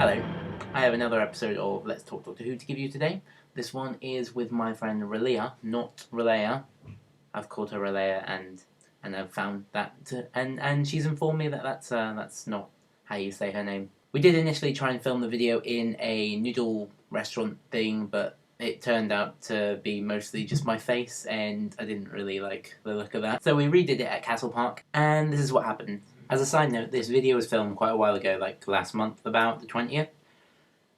Hello, I have another episode of Let's Talk Doctor Who to give you today. This one is with my friend Releah, not Releah. I've called her Releah and I've found that, and she's informed me that that's not how you say her name. We did initially try and film the video in a noodle restaurant thing, but it turned out to be mostly just my face, and I didn't really like the look of that. So we redid it at Castle Park, and this is what happened. As a side note, this video was filmed quite a while ago, like last month, about the 20th.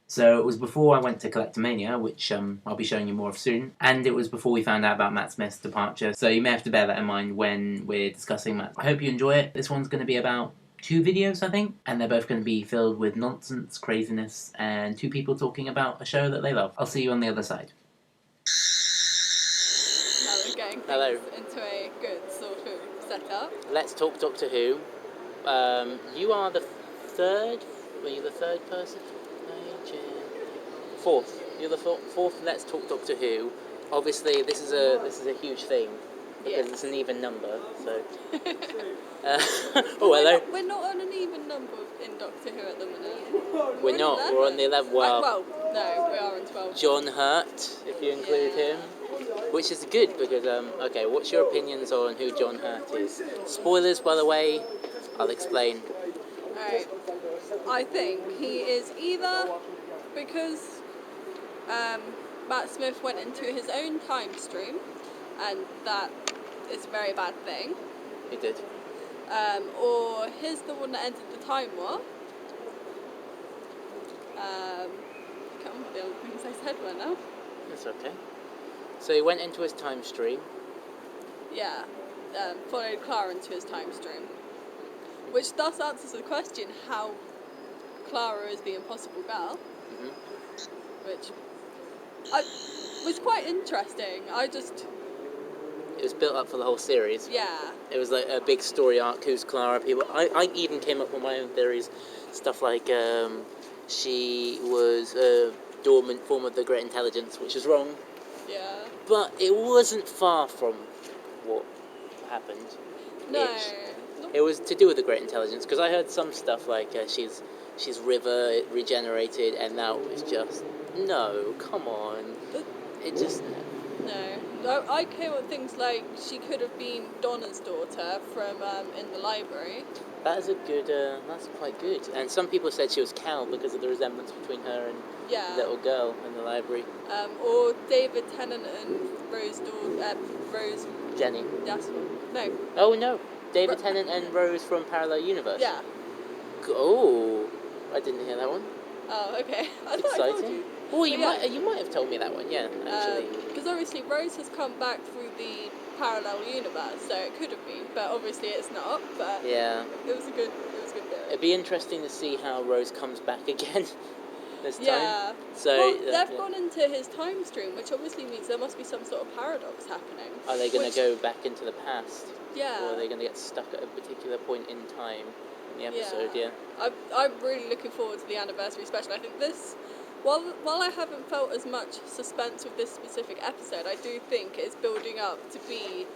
So it was before I went to Collectomania, which I'll be showing you more of soon, and it was before we found out about Matt Smith's departure, so you may have to bear that in mind when we're discussing Matt. I hope you enjoy it. This one's going to be about 2 videos, I think, and they're both going to be filled with nonsense, craziness, and 2 people talking about a show that they love. I'll see you on the other side. Now we're getting things into a good sort of setup. Let's talk Doctor Who. You are the third. Were you the third person? Fourth. You're the fourth. Let's Talk Doctor Who. Obviously, this is a huge thing because it's an even number. So. Oh, hello. We're not on an even number in Doctor Who at the minute. We're not. 11. We're on the 11th. Well, no, we are on 12. John Hurt, if you include him, which is good because okay. What's your opinions on who John Hurt is? Spoilers, by the way. I'll explain. Alright. I think he is either because Matt Smith went into his own time stream, and that is a very bad thing. He did. Or he's the one that ended the Time War. I can't remember the other things I said were now. That's okay. So he went into his time stream. Yeah. Followed Clara into his time stream. Which thus answers the question how Clara is the impossible girl. Mm-hmm. Which was quite interesting. It was built up for the whole series. Yeah. It was like a big story arc. Who's Clara? People. I even came up with my own theories. Stuff like she was a dormant form of the Great Intelligence, which is wrong. Yeah. But it wasn't far from what happened. No. It was to do with the Great Intelligence, because I heard some stuff like she's River regenerated, and that was just no. Come on, it just no. I came up with things like she could have been Donna's daughter from in the library. That is a good. That's quite good. And some people said she was Cal because of the resemblance between her and the little girl in the library. Or David Tennant and Rose Jenny. That's one. No. Oh no. David Tennant and Rose from Parallel Universe. Yeah. Oh, I didn't hear that one. Oh, okay. I thought exciting. I told you. Oh, you might have told me that one. Yeah, actually. Because obviously Rose has come back through the Parallel Universe, so it could have been, but obviously it's not. But yeah, it was a good theory. It'd be interesting to see how Rose comes back again this time. Yeah. So they've gone into his time stream, which obviously means there must be some sort of paradox happening. Are they going to go back into the past? Yeah. Or are they going to get stuck at a particular point in time in the episode? Yeah. I'm really looking forward to the anniversary special. I think this, while I haven't felt as much suspense with this specific episode, I do think it's building up to be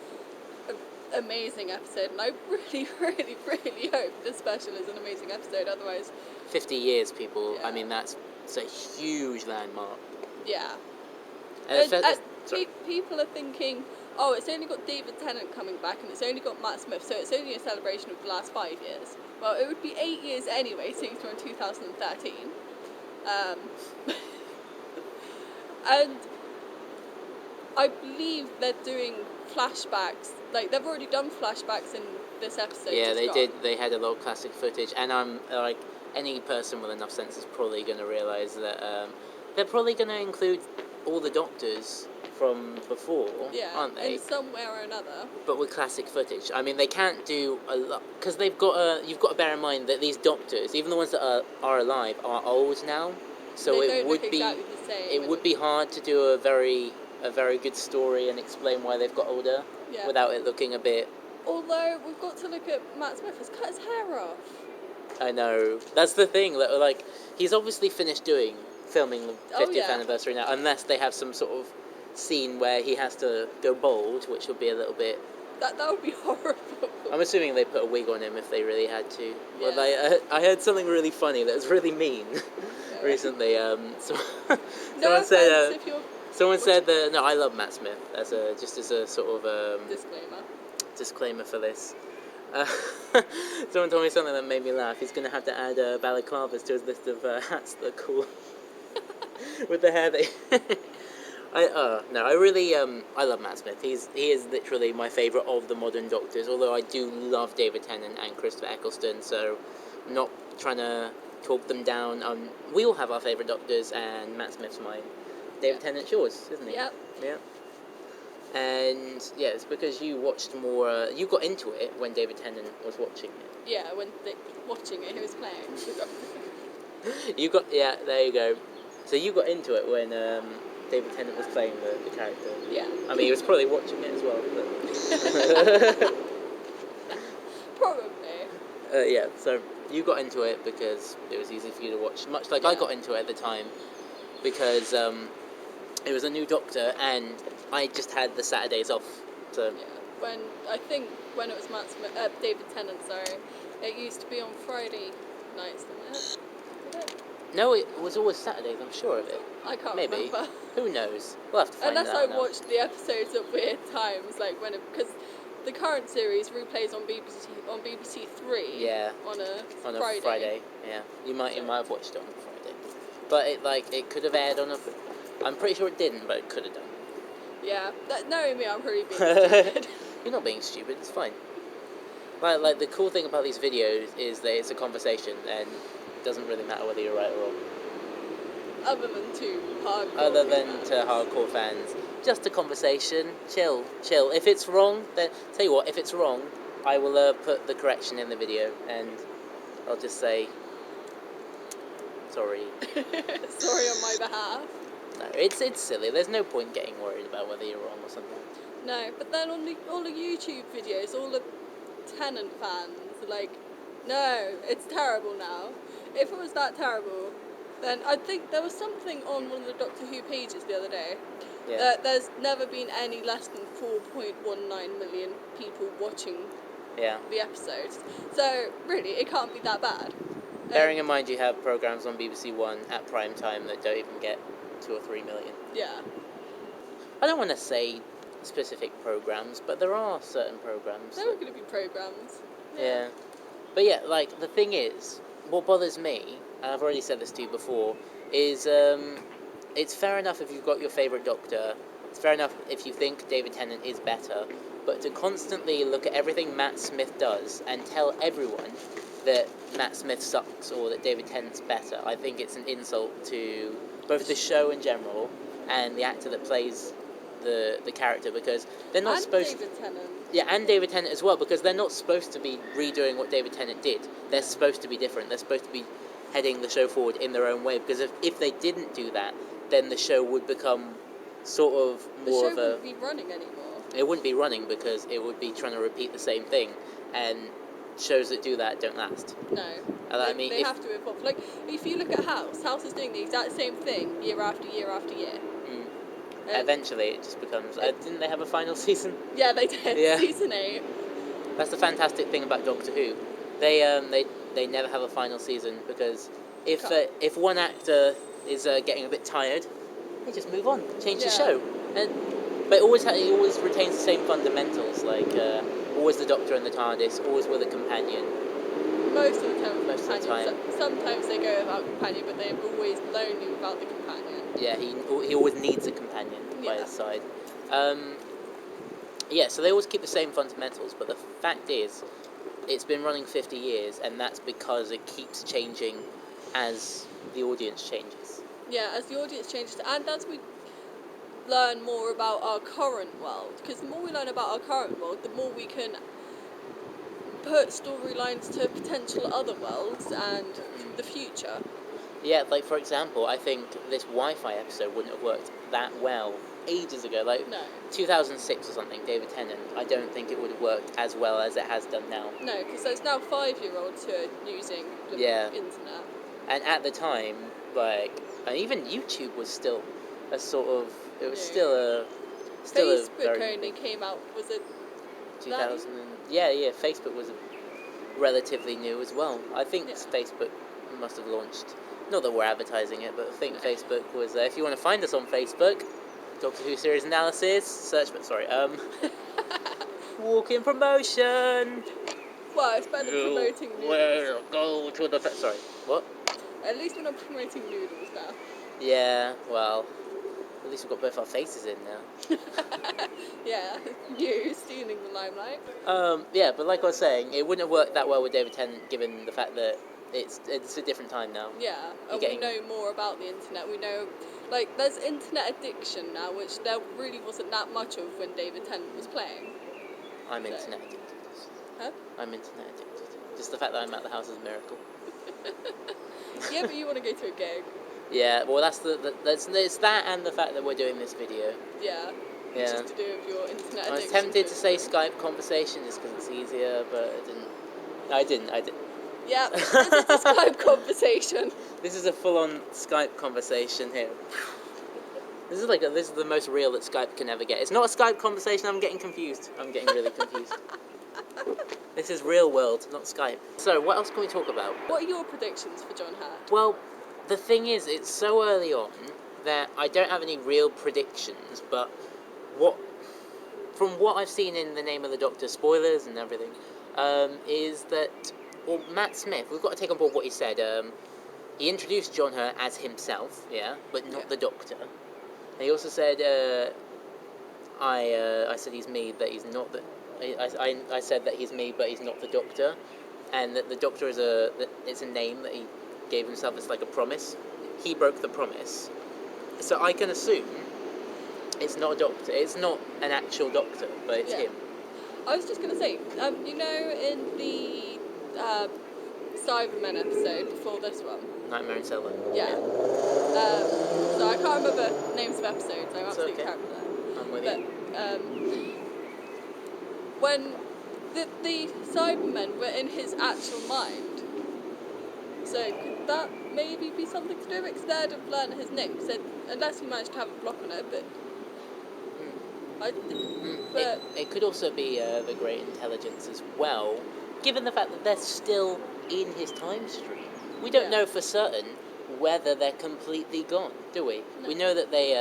an amazing episode, and I really, really, really hope this special is an amazing episode. Otherwise, 50 years, people. Yeah. I mean, it's a huge landmark. Yeah. And people are thinking, oh, it's only got David Tennant coming back, and it's only got Matt Smith, so it's only a celebration of the last 5 years. Well, it would be 8 years anyway, since we're in 2013. And I believe they're doing flashbacks. Like, they've already done flashbacks in this episode. Yeah, they did. They had a lot of classic footage, and I'm like, any person with enough sense is probably going to realise that they're probably going to include all the Doctors from before, aren't they? In some way or another. But with classic footage. I mean, they can't do a lot, because they've got you've got to bear in mind that these Doctors, even the ones that are alive, are old now. So it would be hard to do a very good story and explain why they've got older without it looking a bit. Although we've got to look at Matt Smith has cut his hair off. I know. That's the thing. That, like, he's obviously finished filming the 50th anniversary now, unless they have some sort of scene where he has to go bald, which would be a little bit... That would be horrible. cool. I'm assuming they put a wig on him if they really had to. Yeah. Well, I heard something really funny that was really mean Yeah. recently. No Someone said, offense if you're someone said that no, I love Matt Smith as a sort of disclaimer for this. Someone told me something that made me laugh. He's going to have to add balaclavas to his list of hats that are cool with the hair that. I love Matt Smith. He is literally my favourite of the modern Doctors. Although I do love David Tennant and Christopher Eccleston, so I'm not trying to talk them down. We all have our favourite Doctors, and Matt Smith's mine. David Tennant's yours, isn't he? Yep. Yeah. And yeah, it's because you watched more. You got into it when David Tennant was watching it. Yeah, when watching it, he was playing. There you go. So you got into it when David Tennant was playing the character. Yeah. I mean, he was probably watching it as well. But Probably. yeah, so you got into it because it was easy for you to watch. Much like I got into it at the time because it was a new Doctor and I just had the Saturdays off. So yeah. When it was David Tennant, sorry, it used to be on Friday nights, didn't it? No, it was always Saturdays, I'm sure of it. I can't Maybe. remember. Who knows? We'll have to find Unless out I now. watched the episodes at weird times, like because the current series replays on BBC Three. Yeah. On a Friday. Yeah. You might have watched it on a Friday. But it could have aired on a. I'm pretty sure it didn't, but it could have done. Yeah. Knowing me, I'm pretty being stupid. You're not being stupid. It's fine. Like the cool thing about these videos is that it's a conversation and it doesn't really matter whether you're right or wrong. Other than to hardcore fans, just a conversation. Chill. If it's wrong, then tell you what. If it's wrong, I will put the correction in the video, and I'll just say sorry. Sorry on my behalf. No, it's silly. There's no point getting worried about whether you're wrong or something. No, but then on all the YouTube videos, all the Tennant fans are like, no, it's terrible now. If it was that terrible, then I think there was something on one of the Doctor Who pages the other day that there's never been any less than 4.19 million people watching the episodes. So really, it can't be that bad. Bearing in mind you have programmes on BBC One at prime time that don't even get 2 or 3 million. Yeah. I don't want to say specific programmes, but there are certain programmes. There are going to be programmes. Yeah. But yeah, like, the thing is, what bothers me, and I've already said this to you before, is it's fair enough if you've got your favourite Doctor, it's fair enough if you think David Tennant is better, but to constantly look at everything Matt Smith does and tell everyone that Matt Smith sucks or that David Tennant's better, I think it's an insult to both the show in general and the actor that plays the character, because they're not supposed David Tennant. Yeah, and David Tennant as well, because they're not supposed to be redoing what David Tennant did. They're supposed to be different. They're supposed to be heading the show forward in their own way, because if they didn't do that, then the show would become sort of more of a... The show wouldn't be running anymore. It wouldn't be running, because it would be trying to repeat the same thing, and shows that do that don't last. No. They have to evolve. Like, if you look at House is doing the exact same thing year after year after year. Eventually it just becomes... didn't they have a final season? Yeah, they did. Yeah. Season 8. That's the fantastic thing about Doctor Who. They never have a final season, because if one actor is getting a bit tired, they just move on, change the show. But it always retains the same fundamentals, like always the Doctor and the TARDIS, always with a companion. Most of the time. Most of the time. Sometimes they go without a companion, but they're always lonely without the companion. Yeah, he always needs a companion by his side. So they always keep the same fundamentals, but the fact is, it's been running 50 years, and that's because it keeps changing as the audience changes. Yeah, as the audience changes, and as we learn more about our current world, because the more we learn about our current world, the more we can put storylines to potential other worlds and the future. Yeah, like, for example, I think this Wi-Fi episode wouldn't have worked that well ages ago, like 2006 or something, David Tennant. I don't think it would have worked as well as it has done now. No, because there's now 5-year-olds who are using the internet. And at the time, and even YouTube was still a sort of... It was still a... Facebook only came out, was it... 2000 yeah, Facebook was relatively new as well. I think Yeah. Facebook must have launched, not that we're advertising it, but I think Facebook was, if you want to find us on Facebook, Doctor Who Series Analysis, search, walk-in promotion! Well, it's better than promoting noodles. Will go to the... Sorry, what? At least we're not promoting noodles now. Yeah, well, at least we've got both our faces in now. Yeah, you stealing the limelight. Yeah, but like I was saying, it wouldn't have worked that well with David Tennant, given the fact that it's a different time now. Yeah, and getting... we know more about the internet. We know, like, there's internet addiction now, which there really wasn't that much of when David Tennant was playing. I'm internet addicted. Huh? I'm internet addicted. Just the fact that I'm at the house is a miracle. Yeah, but you want to go to a gig. Yeah, well, it's that and the fact that we're doing this video. Yeah. Yeah. Just to do with your internet addiction. I was tempted to say Skype conversation just because it's easier, but I didn't. No, I didn't. Yeah, this is a Skype conversation. This is a full-on Skype conversation here. This is the most real that Skype can ever get. It's not a Skype conversation. I'm getting confused. I'm getting really confused. This is real world, not Skype. So, what else can we talk about? What are your predictions for John Hurt? Well, the thing is, it's so early on that I don't have any real predictions, but from what I've seen in The Name of the Doctor, spoilers and everything, is that, well, Matt Smith, we've got to take on board what he said. He introduced John Hurt as himself, yeah, but not the Doctor. And he also said, I said he's me, but he's not the... I said that he's me, but he's not the Doctor, and that the Doctor is it's a name that he gave himself. It's like a promise. He broke the promise, so I can assume it's not a Doctor. It's not an actual Doctor, but it's him. I was just going to say, you know, in the Cybermen episode before this one, Nightmare in Cell. Yeah. So I can't remember names of episodes. I'm absolutely terrible there. I'm with you. When the Cybermen were in his actual mind, so could that maybe be something to do with it? Because they'd have learned his name, so unless he managed to have a block on it, but... It could also be the Great Intelligence as well, given the fact that they're still in his time stream. We don't know for certain whether they're completely gone, do we? No. We know that they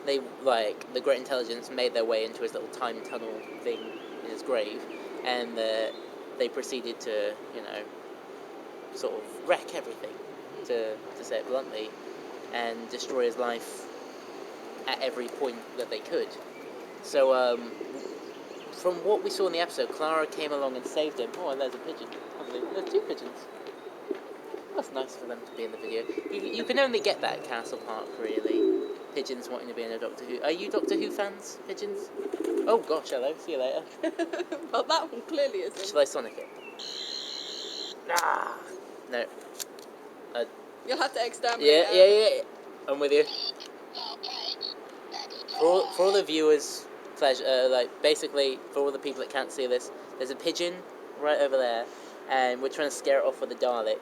the Great Intelligence made their way into his little time tunnel thing in his grave, and they proceeded to, sort of wreck everything, to say it bluntly, and destroy his life at every point that they could. So, from what we saw in the episode, Clara came along and saved him. Oh, and there's a pigeon. There's two pigeons. That's nice for them to be in the video. You can only get that at Castle Park, really. Pigeons wanting to be in a Doctor Who. Are you Doctor Who fans, pigeons? Oh gosh, hello. See you later. Well, that one clearly isn't. Shall I Sonic it? No. You'll have to exterminate Yeah. I'm with you. For all the viewers, basically, for all the people that can't see this, there's a pigeon right over there, and we're trying to scare it off with a Dalek,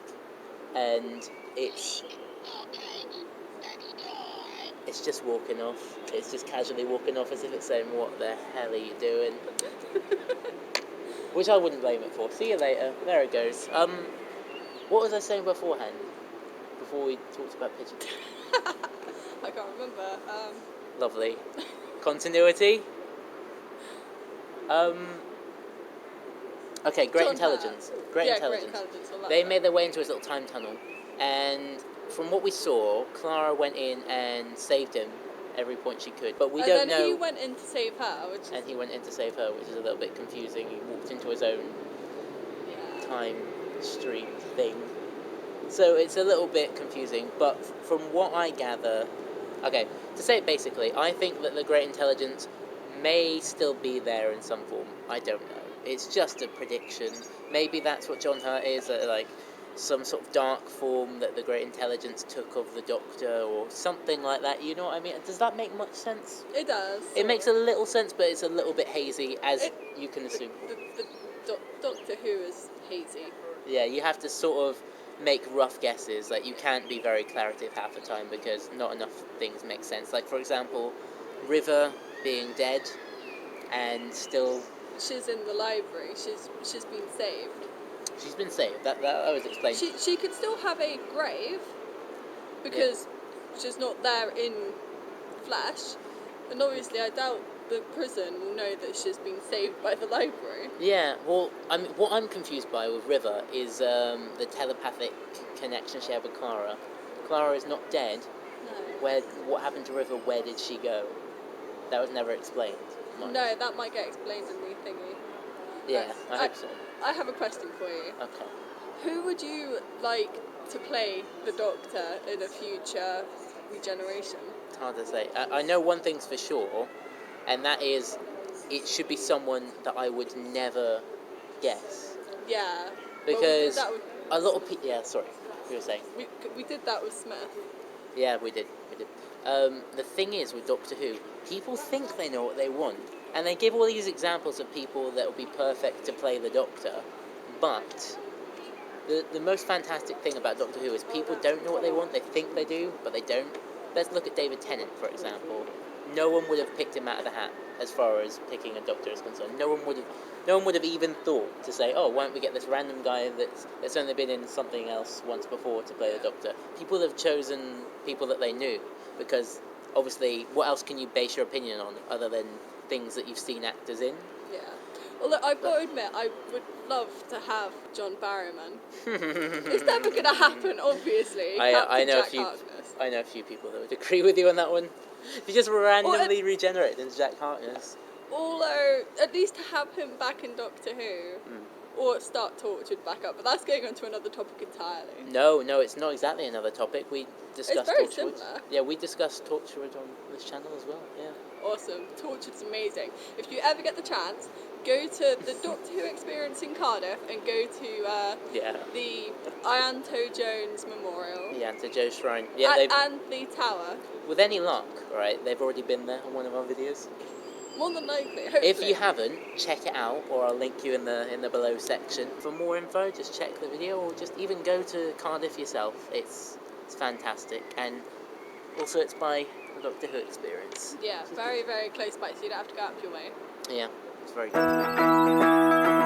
and it's just walking off. It's just casually walking off as if it's saying, "What the hell are you doing?" Which I wouldn't blame it for. See you later. There it goes. What was I saying beforehand? Before we talked about pigeons? I can't remember. Lovely. Continuity. Okay, Great Intelligence. Great Intelligence. They made their way into his little time tunnel, and from what we saw, Clara went in and saved him every point she could. But we don't know. And then he went in to save her, he went in to save her, which is a little bit confusing. He walked into his own time stream thing. So it's a little bit confusing, but from what I gather... Okay, to say it basically, I think that the Great Intelligence may still be there in some form. I don't know. It's just a prediction. Maybe that's what John Hurt is, some sort of dark form that the Great Intelligence took of the Doctor, or something like that. You know what I mean? Does that make much sense? It does. It makes a little sense, but it's a little bit hazy, as you can assume. The Doctor Who is hazy. Yeah, you have to sort of make rough guesses. Like, you can't be very claritative half the time because not enough things make sense. Like, for example, River being dead and still she's in the library. She's been saved. She's been saved. That was explained. She could still have a grave because she's not there in flesh, and obviously I doubt the prison will know that she's been saved by the library. Yeah, well, what I'm confused by with River is the telepathic connection she had with Clara. Clara is not dead. No. What happened to River? Where did she go? That was never explained. Much. No, that might get explained in the thingy. Yeah, I hope so. I have a question for you. Okay. Who would you like to play the Doctor in a future regeneration? It's hard to say. I know one thing's for sure, and that is it should be someone that I would never guess. Yeah. Because a lot of people... Yeah, sorry. You were saying? We did that with Smith. Yeah, we did. The thing is with Doctor Who, people think they know what they want, and they give all these examples of people that would be perfect to play the Doctor, but the most fantastic thing about Doctor Who is people don't know what they want. They think they do, but they don't. Let's look at David Tennant, for example. No one would have picked him out of the hat as far as picking a Doctor is concerned. No one would have even thought to say, oh, why don't we get this random guy that's only been in something else once before to play the Doctor. People have chosen people that they knew, because obviously what else can you base your opinion on other than things that you've seen actors in? Yeah. Well, look, I've got to admit, I would love to have John Barrowman. It's never going to happen, obviously. I know a few people that would agree with you on that one. If you just randomly regenerated into Jack Harkness. Although, at least to have him back in Doctor Who, or start Torchwood back up, but that's going on to another topic entirely. No, it's not exactly another topic. We discussed It's very Torchwood. similar. Yeah, we discussed Torchwood on this channel as well, yeah. Awesome. Torchwood's amazing. If you ever get the chance, go to the Doctor Who experience in Cardiff and go to the Ianto Jones Memorial. The Ianto Shrine. Yeah, and the Tower. With any luck, right, they've already been there on one of our videos. More than likely, hopefully. If you haven't, check it out, or I'll link you in the below section. For more info, just check the video, or just even go to Cardiff yourself. It's fantastic, and also it's by the Doctor Who experience. Yeah, very, very close by, so you don't have to go up your way. Yeah, it's very good.